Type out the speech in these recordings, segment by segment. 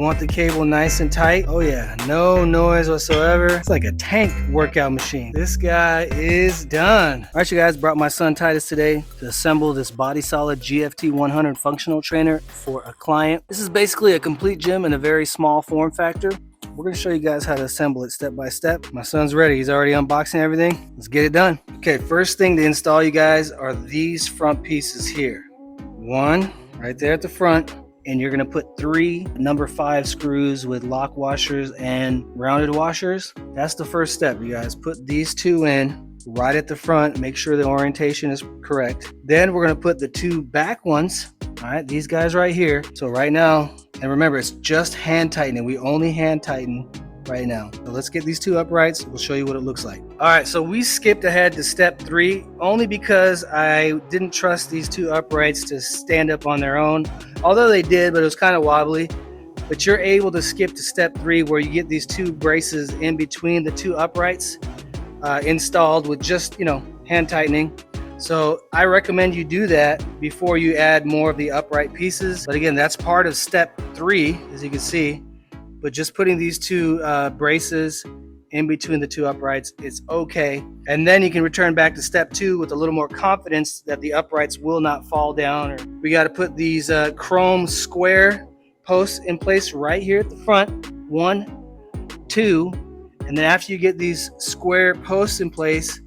Want the cable nice and tight. Oh yeah, no noise whatsoever. It's like a tank workout machine. This guy is done. All right, you guys, brought my son Titus today to assemble this Body Solid GFT 100 functional trainer for a client. This is basically a complete gym in a very small form factor. We're going to show you guys how to assemble it step by step. My son's ready. He's already unboxing everything. Let's get it done. Okay, first thing to install, you guys, are these front pieces here. One right there at the front. And you're going to put 3 number 5 screws with lock washers and rounded washers. That's the first step, you guys. Put these 2 in right at the front. Make sure the orientation is correct. Then we're going to put the 2 back ones. All right, these guys right here. So right now, and remember, it's just hand tightening. We only hand tighten right now. So let's get these 2 uprights. We'll show you what it looks like. All right, so we skipped ahead to step 3 only because I didn't trust these 2 uprights to stand up on their own. Although they did, but it was kind of wobbly. But you're able to skip to step 3 where you get these 2 braces in between the 2 uprights installed with just, hand tightening. So I recommend you do that before you add more of the upright pieces. But again, that's part of step 3, as you can see. But just putting these 2 braces in between the 2 uprights, it's okay. And then you can return back to step 2 with a little more confidence that the uprights will not fall down. Or we got to put these chrome square posts in place right here at the front. 1, 2, and then after you get these square posts in place,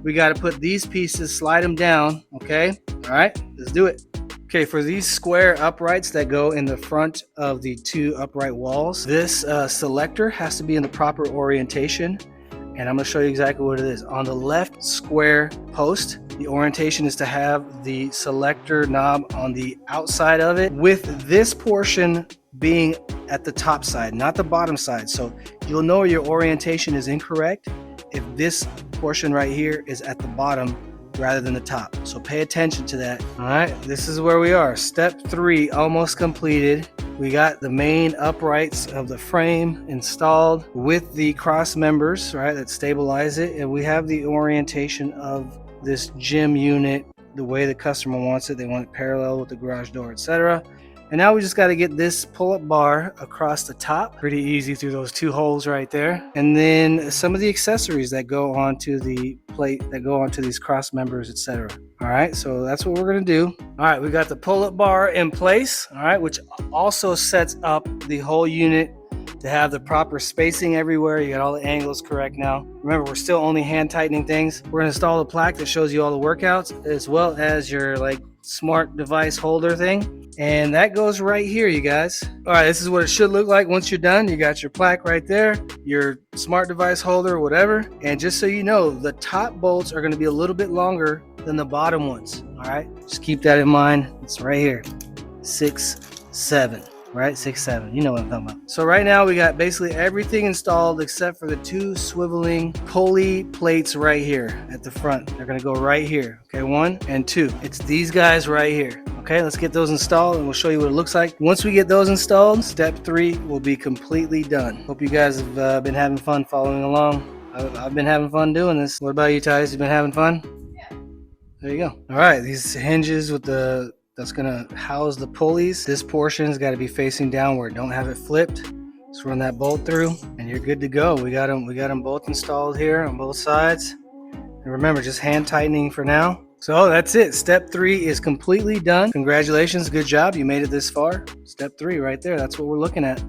we got to put these pieces, slide them down. Okay, all right, let's do it. Okay, for these square uprights that go in the front of the 2 upright walls, this selector has to be in the proper orientation. And I'm going to show you exactly what it is. On the left square post, the orientation is to have the selector knob on the outside of it, with this portion being at the top side, not the bottom side. So you'll know your orientation is incorrect if this portion right here is at the bottom rather than the top. So pay attention to that. All right, this is where we are. Step 3 almost completed. We got the main uprights of the frame installed with the cross members, right, that stabilize it. And we have the orientation of this gym unit the way the customer wants it. They want it parallel with the garage door, etc. And now we just got to get this pull-up bar across the top. Pretty easy through those 2 holes right there. And then some of the accessories that go onto the plate, that go onto these cross members, etc. All right, so that's what we're going to do. All right, we got the pull-up bar in place, all right, which also sets up the whole unit to have the proper spacing everywhere. You got all the angles correct now. Remember, we're still only hand tightening things. We're going to install a plaque that shows you all the workouts, as well as your smart device holder thing. And that goes right here, you guys. All right, this is what it should look like once you're done. You got your plaque right there, your smart device holder, whatever. And just so you know, the top bolts are going to be a little bit longer than the bottom ones. All right, just keep that in mind. It's right here, 6, 7. Right, 6, 7. You know what I'm talking about. So right now we got basically everything installed except for the 2 swiveling pulley plates right here at the front. They're gonna go right here. Okay, 1 and 2. It's these guys right here. Okay, let's get those installed and we'll show you what it looks like. Once we get those installed, step 3 will be completely done. Hope you guys have been having fun following along. I've been having fun doing this. What about you, Titus? You been having fun? Yeah. There you go. All right, these hinges with that's gonna house the pulleys. This portion's got to be facing downward. Don't have it flipped. Just run that bolt through, and you're good to go. We got them both installed here on both sides. And remember, just hand tightening for now. So that's it. Step 3 is completely done. Congratulations, good job. You made it this far. Step 3 right there. That's what we're looking at.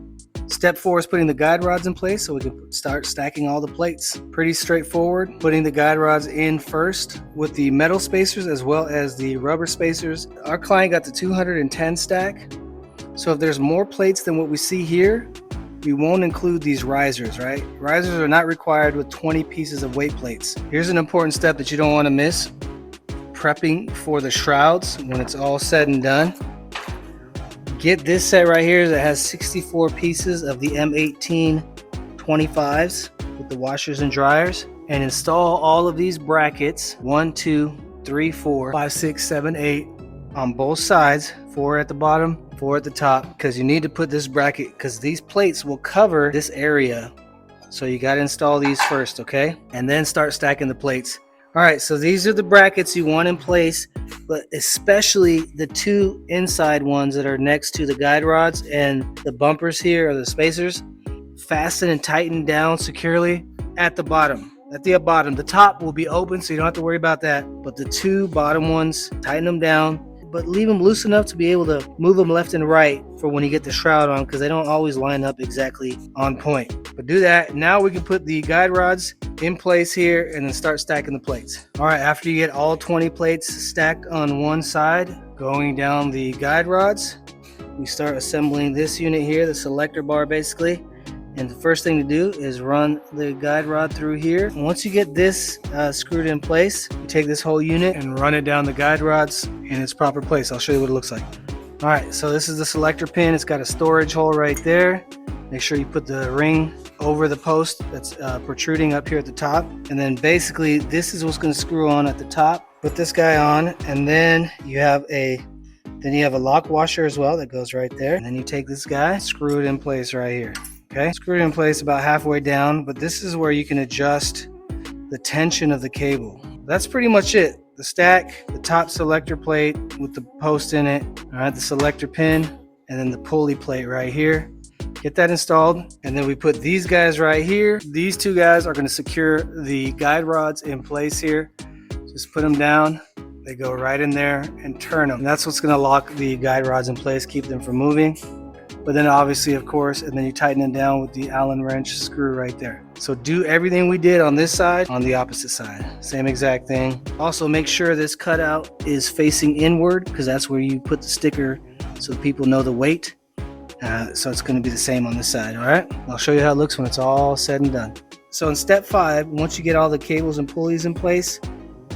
Step 4 is putting the guide rods in place so we can start stacking all the plates. Pretty straightforward. Putting the guide rods in first with the metal spacers as well as the rubber spacers. Our client got the 210 stack. So if there's more plates than what we see here, we won't include these risers, right? Risers are not required with 20 pieces of weight plates. Here's an important step that you don't want to miss. Prepping for the shrouds when it's all said and done. Get this set right here that has 64 pieces of the M18 25s with the washers and dryers, and install all of these brackets 1, 2, 3, 4, 5, 6, 7, 8 on both sides, 4 at the bottom, 4 at the top, because you need to put this bracket because these plates will cover this area. So you got to install these first, okay? And then start stacking the plates. All right, so these are the brackets you want in place, but especially the two inside ones that are next to the guide rods and the bumpers here, or the spacers. Fasten and tighten down securely at the bottom. At the bottom, the top will be open, so you don't have to worry about that. But the two bottom ones, tighten them down, but leave them loose enough to be able to move them left and right for when you get the shroud on, because they don't always line up exactly on point. But do that. Now we can put the guide rods in place here and then start stacking the plates. All right, after you get all 20 plates stacked on one side, going down the guide rods, we start assembling this unit here, the selector bar basically. And the first thing to do is run the guide rod through here. And once you get this screwed in place, you take this whole unit and run it down the guide rods in its proper place. I'll show you what it looks like. All right, so this is the selector pin. It's got a storage hole right there. Make sure you put the ring over the post that's protruding up here at the top. And then basically this is what's going to screw on at the top. Put this guy on, and then you have a lock washer as well that goes right there. And then you take this guy, screw it in place right here. Okay, screw it in place about halfway down, but this is where you can adjust the tension of the cable. That's pretty much it. The stack, the top selector plate with the post in it, all right, the selector pin, and then the pulley plate right here. Get that installed, and then we put these guys right here. These two guys are going to secure the guide rods in place here. Just put them down. They go right in there and turn them. And that's what's going to lock the guide rods in place, keep them from moving. But then obviously, of course, and then you tighten it down with the Allen wrench screw right there. So do everything we did on this side on the opposite side. Same exact thing. Also make sure this cutout is facing inward, because that's where you put the sticker so people know the weight. So it's going to be the same on this side. All right, I'll show you how it looks when it's all said and done. So in step 5, once you get all the cables and pulleys in place,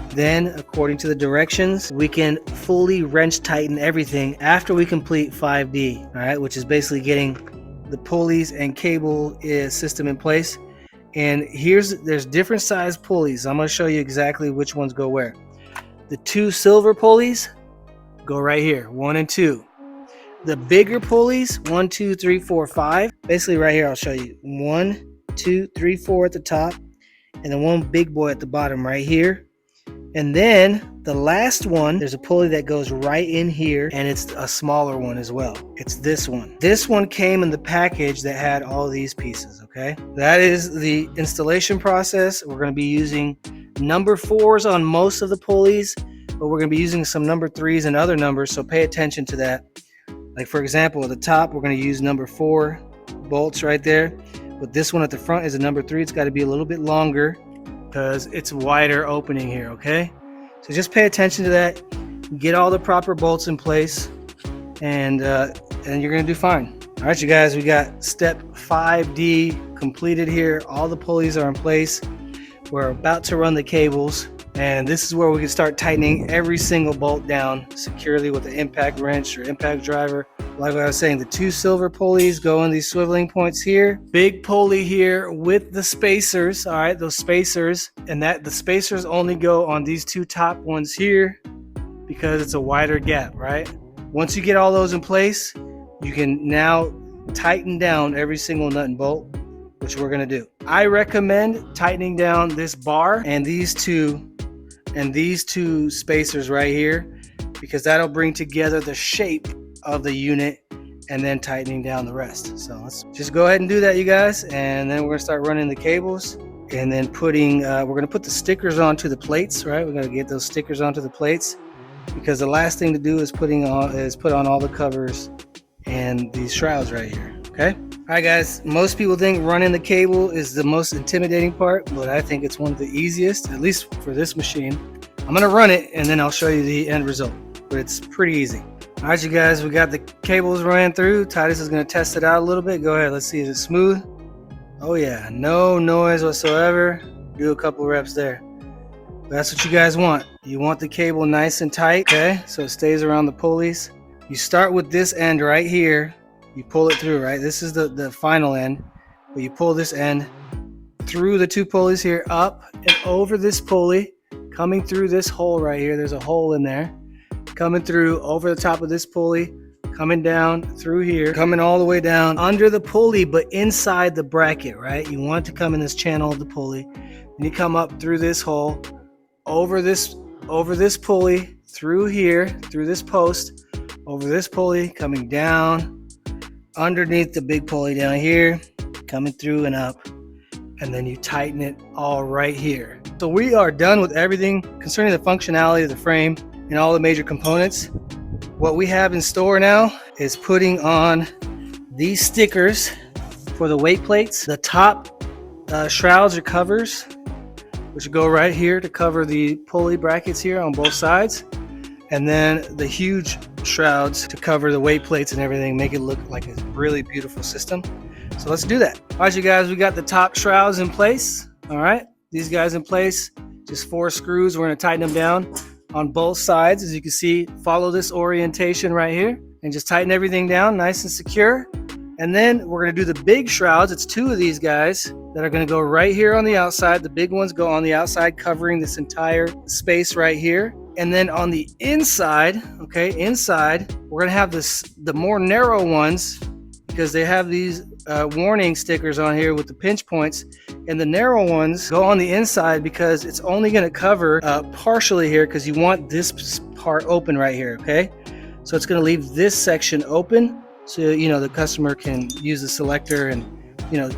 then, according to the directions, we can fully wrench tighten everything after we complete 5D, all right, which is basically getting the pulleys and cable system in place. And there's different size pulleys. I'm going to show you exactly which ones go where. The 2 silver pulleys go right here, 1 and 2. The bigger pulleys, 1, 2, 3, 4, 5. Basically right here, I'll show you 1, 2, 3, 4 at the top, and then one big boy at the bottom right here. And then the last one, there's a pulley that goes right in here, and it's a smaller one as well. It's this one. This one came in the package that had all these pieces, okay? That is the installation process. We're going to be using number 4s on most of the pulleys, but we're going to be using some number 3s and other numbers, so pay attention to that. Like for example, at the top, we're going to use number 4 bolts right there, but this one at the front is a number 3. It's got to be a little bit longer, because it's wider opening here, okay? So just pay attention to that. Get all the proper bolts in place, and you're gonna do fine. All right, you guys, we got step 5D completed here. All the pulleys are in place. We're about to run the cables, and this is where we can start tightening every single bolt down securely with the impact wrench or impact driver. Like I was saying, the 2 silver pulleys go in these swiveling points here. Big pulley here with the spacers, all right, those spacers. And that the spacers only go on these 2 top ones here because it's a wider gap, right? Once you get all those in place, you can now tighten down every single nut and bolt, which we're gonna do. I recommend tightening down this bar and these two spacers right here, because that'll bring together the shape of the unit, and then tightening down the rest. So let's just go ahead and do that, you guys, and then we're gonna start running the cables, and then we're gonna put the stickers onto the plates, right? We're gonna get those stickers onto the plates, because the last thing to do is put on all the covers and these shrouds right here. Okay. All right, guys, most people think running the cable is the most intimidating part, but I think it's one of the easiest, at least for this machine. I'm gonna run it and then I'll show you the end result, but it's pretty easy. All right, you guys, we got the cables running through. Titus is gonna test it out a little bit. Go ahead, let's see, is it smooth? Oh yeah, no noise whatsoever. Do a couple reps there. That's what you guys want. You want the cable nice and tight, okay? So it stays around the pulleys. You start with this end right here. You pull it through, right? This is the final end, but you pull this end through the 2 pulleys here, up and over this pulley, coming through this hole right here. There's a hole in there. Coming through over the top of this pulley, coming down through here, coming all the way down under the pulley, but inside the bracket, right? You want it to come in this channel of the pulley. And you come up through this hole, over this pulley, through here, through this post, over this pulley, coming down underneath the big pulley down here, coming through and up, and then you tighten it all right here. So we are done with everything concerning the functionality of the frame and all the major components. What we have in store now is putting on these stickers for the weight plates. The top shrouds or covers, which go right here to cover the pulley brackets here on both sides, and then the huge shrouds to cover the weight plates and everything, make it look like a really beautiful system. So let's do that. All right, you guys, we got the top shrouds in place. All right, these guys in place, just 4 screws. We're gonna tighten them down on both sides. As you can see, follow this orientation right here and just tighten everything down nice and secure. And then we're gonna do the big shrouds. It's 2 of these guys that are gonna go right here on the outside. The big ones go on the outside, covering this entire space right here. And then on the inside, okay, inside, we're gonna have the more narrow ones, because they have these warning stickers on here with the pinch points, and the narrow ones go on the inside because it's only going to cover partially here, because you want this part open right here. Okay, so it's going to leave this section open, so the customer can use the selector and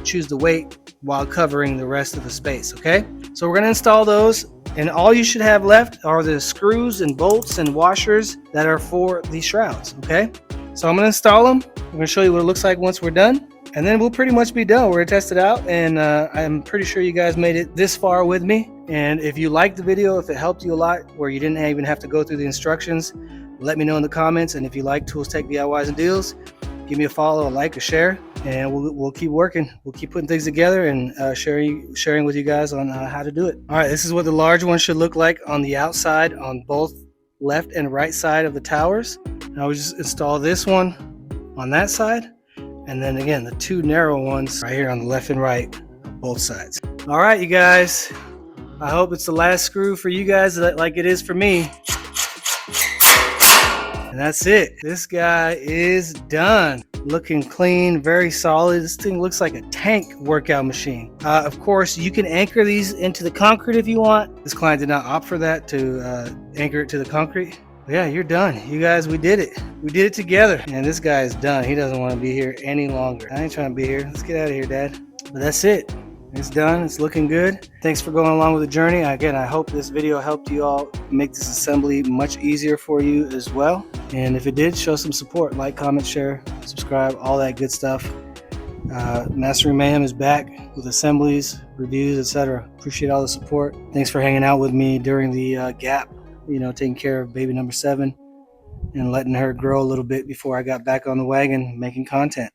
choose the weight while covering the rest of the space. Okay, so we're going to install those, and all you should have left are the screws and bolts and washers that are for these shrouds. Okay, so I'm going to install them. I'm going to show you what it looks like once we're done, and then we'll pretty much be done. We're going to test it out, and I'm pretty sure you guys made it this far with me. And if you liked the video, if it helped you a lot where you didn't even have to go through the instructions, let me know in the comments. And if you like Tools, Tech, DIYs, and Deals, give me a follow, a like, a share, and we'll keep working. We'll keep putting things together and sharing with you guys on how to do it. All right, this is what the large one should look like on the outside on both left and right side of the towers. Now we just install this one on that side, and then again the 2 narrow ones right here on the left and right on both sides. All right, you guys, I hope it's the last screw for you guys like it is for me. And that's it. This guy is done. Looking clean, very solid. This thing looks like a tank workout machine. Of course, you can anchor these into the concrete if you want. This client did not opt for that, to anchor it to the concrete. But yeah, you're done. You guys, we did it. We did it together. And this guy is done. He doesn't want to be here any longer. I ain't trying to be here. Let's get out of here, Dad. But that's it. It's done. It's looking good. Thanks for going along with the journey. Again, I hope this video helped you all make this assembly much easier for you as well. And if it did, show some support. Like, comment, share, subscribe, all that good stuff. Mastering Mayhem is back with assemblies, reviews, etc. Appreciate all the support. Thanks for hanging out with me during the gap, taking care of baby number 7 and letting her grow a little bit before I got back on the wagon making content.